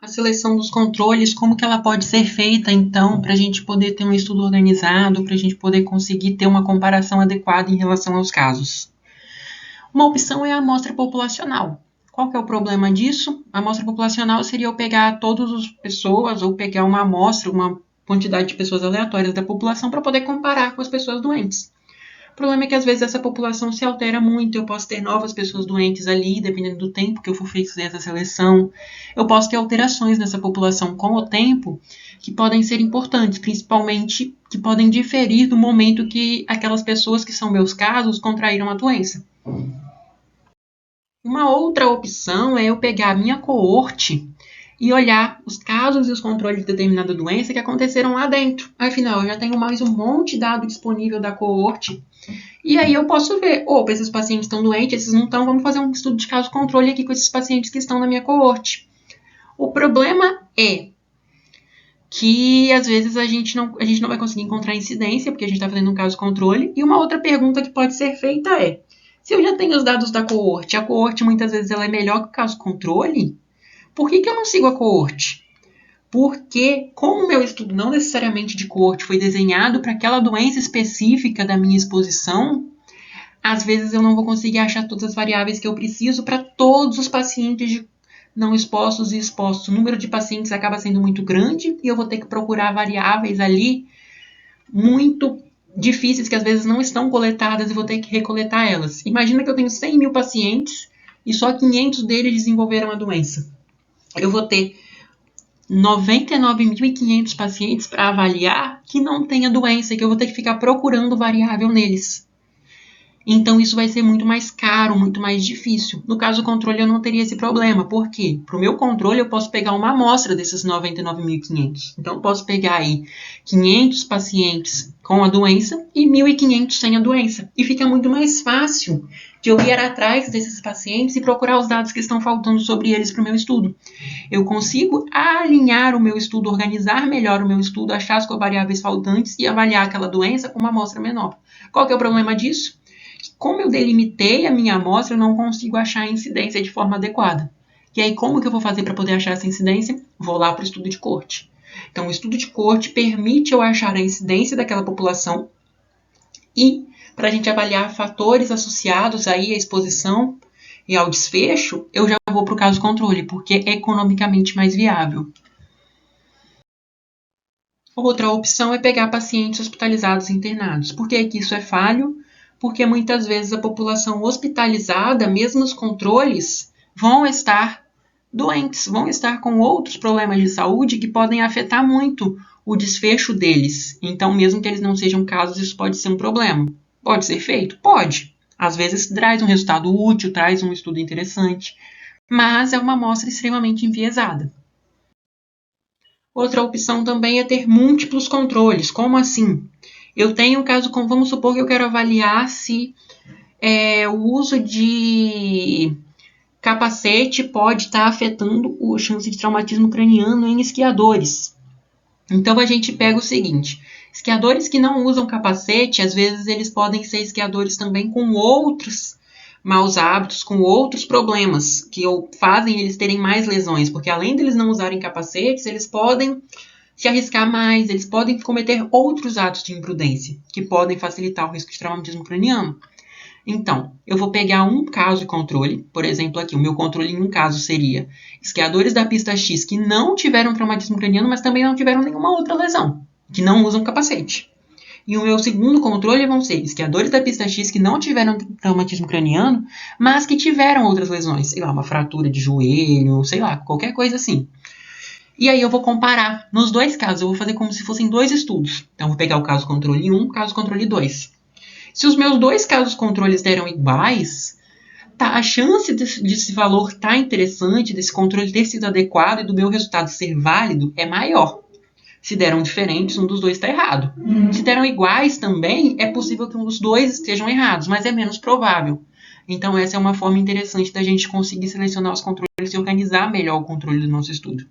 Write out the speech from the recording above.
A seleção dos controles, como que ela pode ser feita, então, para a gente poder ter um estudo organizado, para a gente poder conseguir ter uma comparação adequada em relação aos casos? Uma opção é a amostra populacional. Qual que é o problema disso? A amostra populacional seria eu pegar todas as pessoas ou pegar uma amostra, uma quantidade de pessoas aleatórias da população para poder comparar com as pessoas doentes. O problema é que às vezes essa população se altera muito, eu posso ter novas pessoas doentes ali, dependendo do tempo que eu for fazer essa seleção. Eu posso ter alterações nessa população com o tempo que podem ser importantes, principalmente que podem diferir do momento que aquelas pessoas que são meus casos contraíram a doença. Uma outra opção é eu pegar a minha coorte e olhar os casos e os controles de determinada doença que aconteceram lá dentro. Afinal, eu já tenho mais um monte de dado disponível da coorte. E aí eu posso ver, opa, esses pacientes estão doentes, esses não estão, vamos fazer um estudo de caso controle aqui com esses pacientes que estão na minha coorte. O problema é que às vezes a gente não vai conseguir encontrar incidência, porque a gente está fazendo um caso controle. E uma outra pergunta que pode ser feita é, se eu já tenho os dados da coorte, a coorte muitas vezes ela é melhor que o caso controle, por que eu não sigo a coorte? Porque, como o meu estudo não necessariamente de coorte foi desenhado para aquela doença específica da minha exposição, às vezes eu não vou conseguir achar todas as variáveis que eu preciso para todos os pacientes não expostos e expostos. O número de pacientes acaba sendo muito grande e eu vou ter que procurar variáveis ali muito difíceis que às vezes não estão coletadas e vou ter que recoletar elas. Imagina que eu tenho 100 mil pacientes e só 500 deles desenvolveram a doença. Eu vou ter 99.500 pacientes para avaliar que não têm a doença e que eu vou ter que ficar procurando variável neles. Então, isso vai ser muito mais caro, muito mais difícil. No caso do controle, eu não teria esse problema. Por quê? Para o meu controle, eu posso pegar uma amostra desses 99.500. Então, eu posso pegar aí 500 pacientes com a doença e 1.500 sem a doença. E fica muito mais fácil de eu ir atrás desses pacientes e procurar os dados que estão faltando sobre eles para o meu estudo. Eu consigo alinhar o meu estudo, organizar melhor o meu estudo, achar as covariáveis faltantes e avaliar aquela doença com uma amostra menor. Qual que é o problema disso? Como eu delimitei a minha amostra, eu não consigo achar a incidência de forma adequada. E aí, como que eu vou fazer para poder achar essa incidência? Vou lá para o estudo de coorte. Então, o estudo de coorte permite eu achar a incidência daquela população e, para a gente avaliar fatores associados aí à exposição e ao desfecho, eu já vou para o caso controle, porque é economicamente mais viável. Outra opção é pegar pacientes hospitalizados e internados. Por que isso é falho? Porque muitas vezes a população hospitalizada, mesmo os controles, vão estar doentes, vão estar com outros problemas de saúde que podem afetar muito o desfecho deles. Então, mesmo que eles não sejam casos, isso pode ser um problema. Pode ser feito? Pode. Às vezes traz um resultado útil, traz um estudo interessante, mas é uma amostra extremamente enviesada. Outra opção também é ter múltiplos controles. Como assim? Eu tenho um caso, vamos supor que eu quero avaliar se o uso de capacete pode estar afetando a chance de traumatismo craniano em esquiadores. Então, a gente pega o seguinte, esquiadores que não usam capacete, às vezes eles podem ser esquiadores também com outros maus hábitos, com outros problemas, que fazem eles terem mais lesões, porque além deles não usarem capacetes, eles podem se arriscar mais, eles podem cometer outros atos de imprudência, que podem facilitar o risco de traumatismo craniano. Então, eu vou pegar um caso de controle, por exemplo aqui, o meu controle em um caso seria esquiadores da pista X que não tiveram traumatismo craniano, mas também não tiveram nenhuma outra lesão, que não usam capacete. E o meu segundo controle vão ser esquiadores da pista X que não tiveram traumatismo craniano, mas que tiveram outras lesões, sei lá, uma fratura de joelho, sei lá, qualquer coisa assim. E aí eu vou comparar nos dois casos, eu vou fazer como se fossem dois estudos. Então, eu vou pegar o caso controle 1 e o caso controle 2. Se os meus dois casos controles deram iguais, a chance desse valor estar interessante, desse controle ter sido adequado e do meu resultado ser válido é maior. Se deram diferentes, um dos dois está errado. Se deram iguais também, é possível que um dos dois estejam errados, mas é menos provável. Então, essa é uma forma interessante da gente conseguir selecionar os controles e organizar melhor o controle do nosso estudo.